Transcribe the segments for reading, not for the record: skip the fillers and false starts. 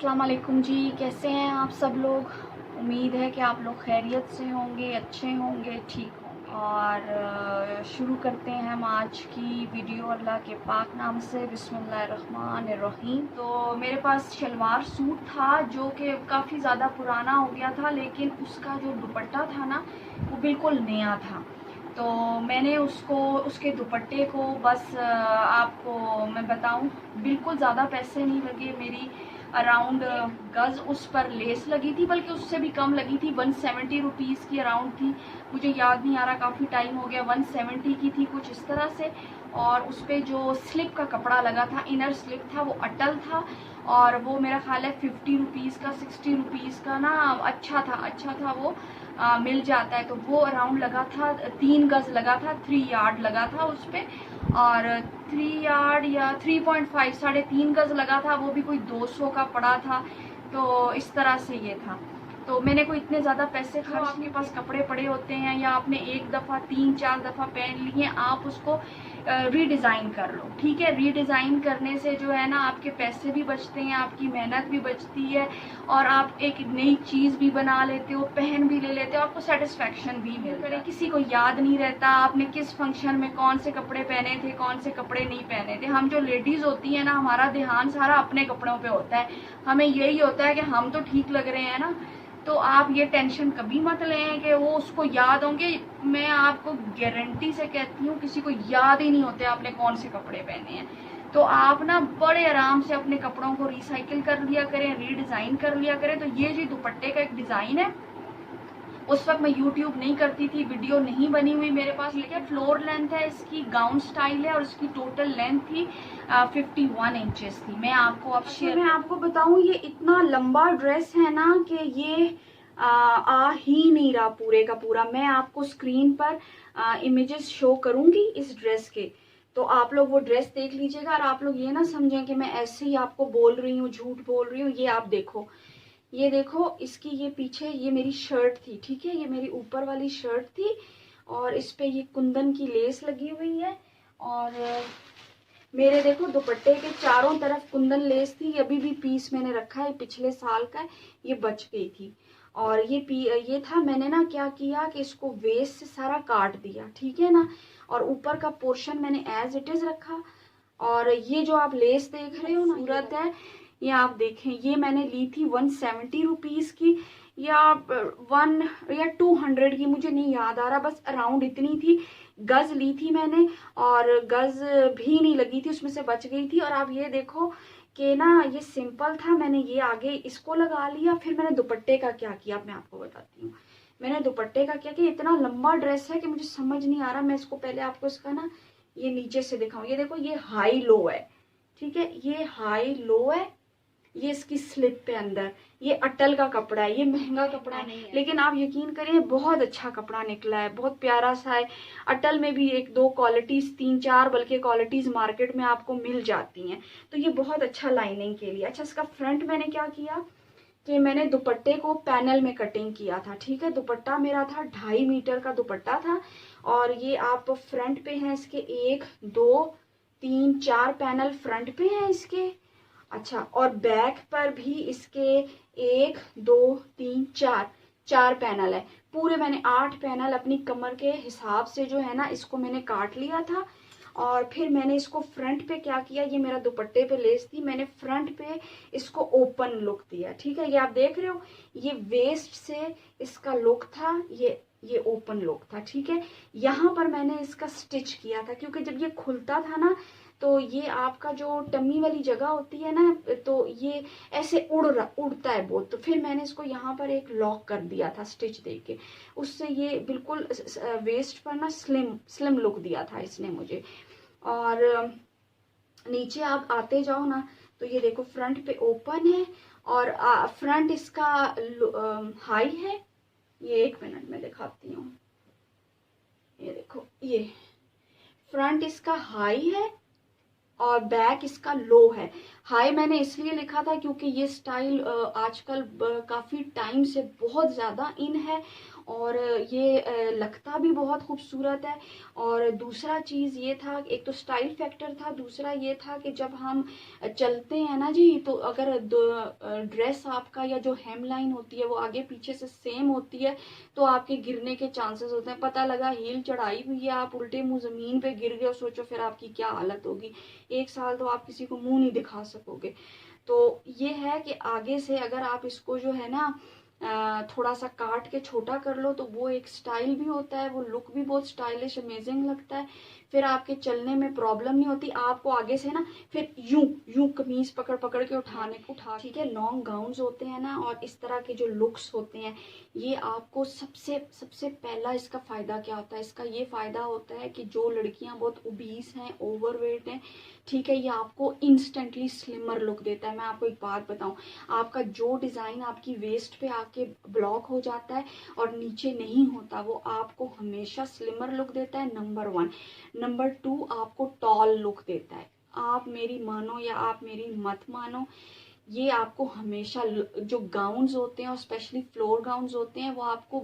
अस्सलाम वालेकुम जी। कैसे हैं आप सब लोग? उम्मीद है कि आप लोग खैरियत से होंगे, अच्छे होंगे, ठीक होंगे। और शुरू करते हैं हम आज की वीडियो अल्लाह के पाक नाम से। बिस्मिल्लाहिर्रहमानिर्रहीम। तो मेरे पास शलवार सूट था जो कि काफ़ी ज़्यादा पुराना हो गया था, लेकिन उसका जो दुपट्टा था ना वो बिल्कुल नया था। तो मैंने उसके दुपट्टे को बस आपको मैं बताऊं, बिल्कुल ज़्यादा पैसे नहीं लगे। मेरी अराउंड गज़ उस पर लेस लगी थी, बल्कि उससे भी कम लगी थी। 170 रुपीज़ की अराउंड थी, मुझे याद नहीं आ रहा, काफ़ी टाइम हो गया। 170 की थी कुछ इस तरह से। और उस पर जो स्लिप का कपड़ा लगा था, इनर स्लिप था, वो अटल था। और वो मेरा ख्याल है 50 रुपीज़ का, 60 रुपीज़ का ना, अच्छा था वो। मिल जाता है। तो वो अराउंड लगा था 3 गज लगा था, 3 यार्ड लगा था उस पर। और 3 यार्ड या 3.5 3.5 गज लगा था, वो भी कोई 200 का पड़ा था। तो इस तरह से ये था। तो मैंने कोई इतने ज़्यादा पैसे खर्च, आपके पास कपड़े पड़े होते हैं या आपने एक दफ़ा 3-4 दफ़ा पहन लिए, आप उसको रीडिज़ाइन कर लो। ठीक है, रीडिज़ाइन करने से जो है ना आपके पैसे भी बचते हैं, आपकी मेहनत भी बचती है, और आप एक नई चीज़ भी बना लेते हो, पहन भी ले लेते हो, आपको सेटिस्फेक्शन भी मिलता है। किसी को याद नहीं रहता आपने किस फंक्शन में कौन से कपड़े पहने थे, कौन से कपड़े नहीं पहने थे। हम जो लेडीज़ होती हैं ना, हमारा ध्यान सारा अपने कपड़ों पे होता है। हमें यही होता है कि हम तो ठीक लग रहे हैं ना। तो आप ये टेंशन कभी मत लें कि वो उसको याद होंगे। मैं आपको गारंटी से कहती हूँ, किसी को याद ही नहीं होते आपने कौन से कपड़े पहने हैं। तो आप ना बड़े आराम से अपने कपड़ों को रिसाइकिल कर लिया करें, रीडिज़ाइन कर लिया करें। तो ये जी दुपट्टे का एक डिज़ाइन है, उस वक्त मैं यूट्यूब नहीं करती थी, वीडियो नहीं बनी हुई मेरे पास, लेकिन फ्लोर लेंथ है इसकी, गाउन स्टाइल है, और इसकी टोटल लेंथ थी 51 इंचेस थी। मैं आपको अब शेयर, मैं आपको बताऊं, ये इतना लंबा ड्रेस है ना कि ये आ ही नहीं रहा पूरे का पूरा। मैं आपको स्क्रीन पर इमेजेस शो करूंगी इस ड्रेस के, तो आप लोग वो ड्रेस देख लीजिएगा। और आप लोग ये ना समझें कि मैं ऐसे ही आपको बोल रही हूँ, झूठ बोल रही हूँ। ये आप देखो, ये देखो, इसकी ये पीछे ये मेरी शर्ट थी, ठीक है, ये मेरी ऊपर वाली शर्ट थी, और इस पे ये कुंदन की लेस लगी हुई है। और मेरे देखो दुपट्टे के चारों तरफ कुंदन लेस थी। अभी भी पीस मैंने रखा है, पिछले साल का, ये बच गई थी। और ये था, मैंने ना क्या किया कि इसको वेस्ट से सारा काट दिया, ठीक है ना, और ऊपर का पोर्शन मैंने एज इट इज रखा। और ये जो आप लेस देख रहे हो ना, सूरत है, ये आप देखें, ये मैंने ली थी 170 रुपीज़ की, या 200 की, मुझे नहीं याद आ रहा, बस अराउंड इतनी थी। गज ली थी मैंने, और गज भी नहीं लगी थी, उसमें से बच गई थी। और आप ये देखो कि ना, ये सिंपल था, मैंने ये आगे इसको लगा लिया। फिर मैंने दुपट्टे का क्या किया, मैं आपको बताती हूँ। मैंने दुपट्टे का क्या किया, इतना लंबा ड्रेस है कि मुझे समझ नहीं आ रहा। मैं इसको पहले आपको इसका ना ये नीचे से दिखाऊं। ये देखो, ये हाई लो है, ठीक है, ये हाई लो है। ये इसकी स्लिप पे अंदर, ये अटल का कपड़ा है, ये महंगा कपड़ा नहीं है, लेकिन आप यकीन करें बहुत अच्छा कपड़ा निकला है, बहुत प्यारा सा है। अटल में भी 1-2 क्वालिटीज, 3-4 बल्कि क्वालिटीज मार्केट में आपको मिल जाती हैं। तो ये बहुत अच्छा लाइनिंग के लिए। अच्छा, इसका फ्रंट मैंने क्या किया कि मैंने दुपट्टे को पैनल में कटिंग किया था, ठीक है। दुपट्टा मेरा था 2.5 मीटर का दुपट्टा था। और ये आप फ्रंट पे हैं इसके 1 2 3 4 पैनल फ्रंट पे हैं इसके। अच्छा, और बैक पर भी इसके 1 2 3 4 पैनल है। पूरे मैंने 8 पैनल अपनी कमर के हिसाब से जो है ना, इसको मैंने काट लिया था। और फिर मैंने इसको फ्रंट पे क्या किया, ये मेरा दुपट्टे पे लेस थी, मैंने फ्रंट पे इसको ओपन लुक दिया, ठीक है। ये आप देख रहे हो, ये वेस्ट से इसका लुक था, ये ओपन लुक था, ठीक है। यहाँ पर मैंने इसका स्टिच किया था, क्योंकि जब ये खुलता था ना, तो ये आपका जो टम्मी वाली जगह होती है ना, तो ये ऐसे उड़ता है बहुत। तो फिर मैंने इसको यहाँ पर एक लॉक कर दिया था स्टिच देके, उससे ये बिल्कुल वेस्ट पर ना स्लिम लुक दिया था इसने मुझे। और नीचे आप आते जाओ ना, तो ये देखो फ्रंट पे ओपन है, और फ्रंट इसका हाई है। ये 1 मिनट में दिखाती हूँ। ये देखो, ये फ्रंट इसका हाई है और बैक इसका लो है। हाई मैंने इसलिए लिखा था क्योंकि ये स्टाइल आजकल काफी टाइम से बहुत ज्यादा इन है, और ये लगता भी बहुत खूबसूरत है। और दूसरा चीज़ ये था, एक तो स्टाइल फैक्टर था, दूसरा ये था कि जब हम चलते हैं ना जी, तो अगर ड्रेस आपका या जो हेम लाइन होती है वो आगे पीछे से सेम होती है तो आपके गिरने के चांसेस होते हैं। पता लगा हील चढ़ाई हुई है, आप उल्टे मुंह ज़मीन पे गिर गए, सोचो फिर आपकी क्या हालत होगी। 1 साल तो आप किसी को मुंह नहीं दिखा सकोगे। तो ये है कि आगे से अगर आप इसको जो है ना थोड़ा सा काट के छोटा कर लो तो वो एक स्टाइल भी होता है, वो लुक भी बहुत स्टाइलिश अमेजिंग लगता है। फिर आपके चलने में प्रॉब्लम नहीं होती। आपको आगे से ना फिर यूं यूं कमीज पकड़ पकड़ के ठीक है। लॉन्ग गाउन्स होते हैं ना, और इस तरह के जो लुक्स होते हैं, ये आपको सबसे सबसे पहला इसका फायदा क्या होता है, इसका ये फायदा होता है कि जो लड़कियां बहुत ओबीस हैं, ओवरवेट हैं, ठीक है, ये आपको इंस्टेंटली स्लिमर लुक देता है। मैं आपको एक बात बताऊं, आपका जो डिजाइन आपकी वेस्ट पे आके ब्लॉक हो जाता है और नीचे नहीं होता, वो आपको हमेशा स्लिमर लुक देता है, नंबर 1। नंबर 2, आपको टॉल लुक देता है। आप मेरी मानो या आप मेरी मत मानो, ये आपको हमेशा जो गाउन्स होते हैं और स्पेशली फ्लोर गाउन्स होते हैं वो आपको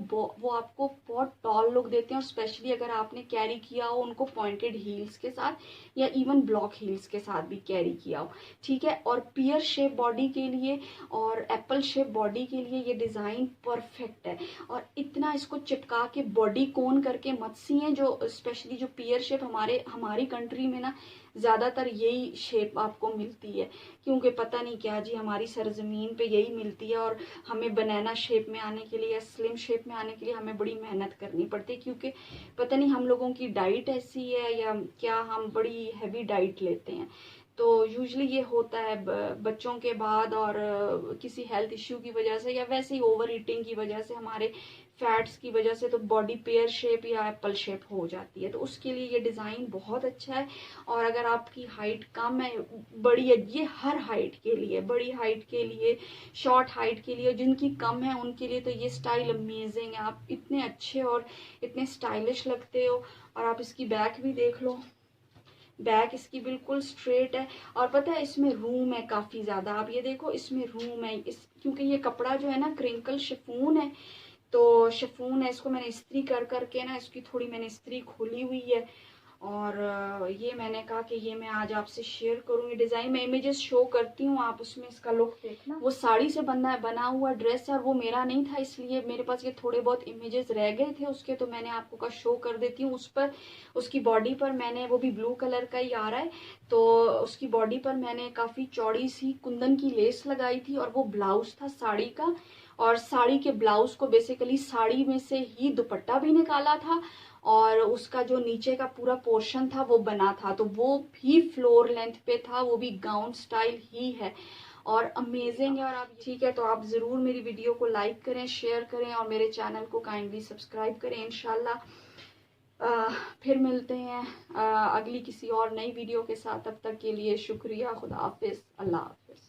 बहुत टॉल लुक देते हैं। और स्पेशली अगर आपने कैरी किया हो उनको पॉइंटेड हील्स के साथ या इवन ब्लॉक हील्स के साथ भी कैरी किया हो, ठीक है। और पियर शेप बॉडी के लिए और एप्पल शेप बॉडी के लिए ये डिज़ाइन परफेक्ट है। और इतना इसको चिपका के बॉडी कोन करके मत सिएं, जो स्पेशली जो पियर शेप हमारी कंट्री में ना ज़्यादातर यही शेप आपको मिलती है, क्योंकि पता नहीं क्या जी, हमारी सरजमीन पे यही मिलती है। और हमें बनाना शेप में आने के लिए या स्लिम शेप में आने के लिए हमें बड़ी मेहनत करनी पड़ती है, क्योंकि पता नहीं हम लोगों की डाइट ऐसी है या क्या, हम बड़ी हैवी डाइट लेते हैं। तो यूजुअली ये होता है बच्चों के बाद और किसी हेल्थ इश्यू की वजह से या वैसे ही ओवर ईटिंग की वजह से, हमारे फैट्स की वजह से, तो बॉडी पेयर शेप या एप्पल शेप हो जाती है। तो उसके लिए ये डिज़ाइन बहुत अच्छा है। और अगर आपकी हाइट कम है, बड़ी है, ये हर हाइट के लिए, बड़ी हाइट के लिए, शॉर्ट हाइट के लिए, जिनकी कम है उनके लिए तो ये स्टाइल अमेजिंग है। आप इतने अच्छे और इतने स्टाइलिश लगते हो। और आप इसकी बैक भी देख लो, बैक इसकी बिल्कुल स्ट्रेट है। और पता है इसमें रूम है काफ़ी ज़्यादा, आप ये देखो इसमें रूम है, क्योंकि ये कपड़ा जो है ना क्रिंकल शिफॉन है, तो शिफॉन है, इसको मैंने इस्त्री कर करके ना, इसकी थोड़ी मैंने इस्त्री खोली हुई है। और ये मैंने कहा कि ये मैं आज आपसे शेयर करूँगी डिज़ाइन। मैं इमेजेस शो करती हूँ, आप उसमें इसका लुक देखना। वो साड़ी से बना हुआ ड्रेस है और वो मेरा नहीं था, इसलिए मेरे पास ये थोड़े बहुत इमेजेस रह गए थे उसके, तो मैंने आपको का शो कर देती हूँ। उस पर उसकी बॉडी पर मैंने, वो भी ब्लू कलर का ही आ रहा है, तो उसकी बॉडी पर मैंने काफ़ी चौड़ी सी कुंदन की लेस लगाई थी और वो ब्लाउज था साड़ी का। और साड़ी के ब्लाउज को बेसिकली साड़ी में से ही दुपट्टा भी निकाला था और उसका जो नीचे का पूरा पोर्शन था वो बना था, तो वो भी फ्लोर लेंथ पे था, वो भी गाउन स्टाइल ही है और अमेजिंग है। और आप ठीक है, तो आप ज़रूर मेरी वीडियो को लाइक करें, शेयर करें और मेरे चैनल को काइंडली सब्सक्राइब करें। इंशाल्लाह फिर मिलते हैं अगली किसी और नई वीडियो के साथ। तब तक के लिए शुक्रिया, खुदा हाफिज़, अल्लाह हाफिज़।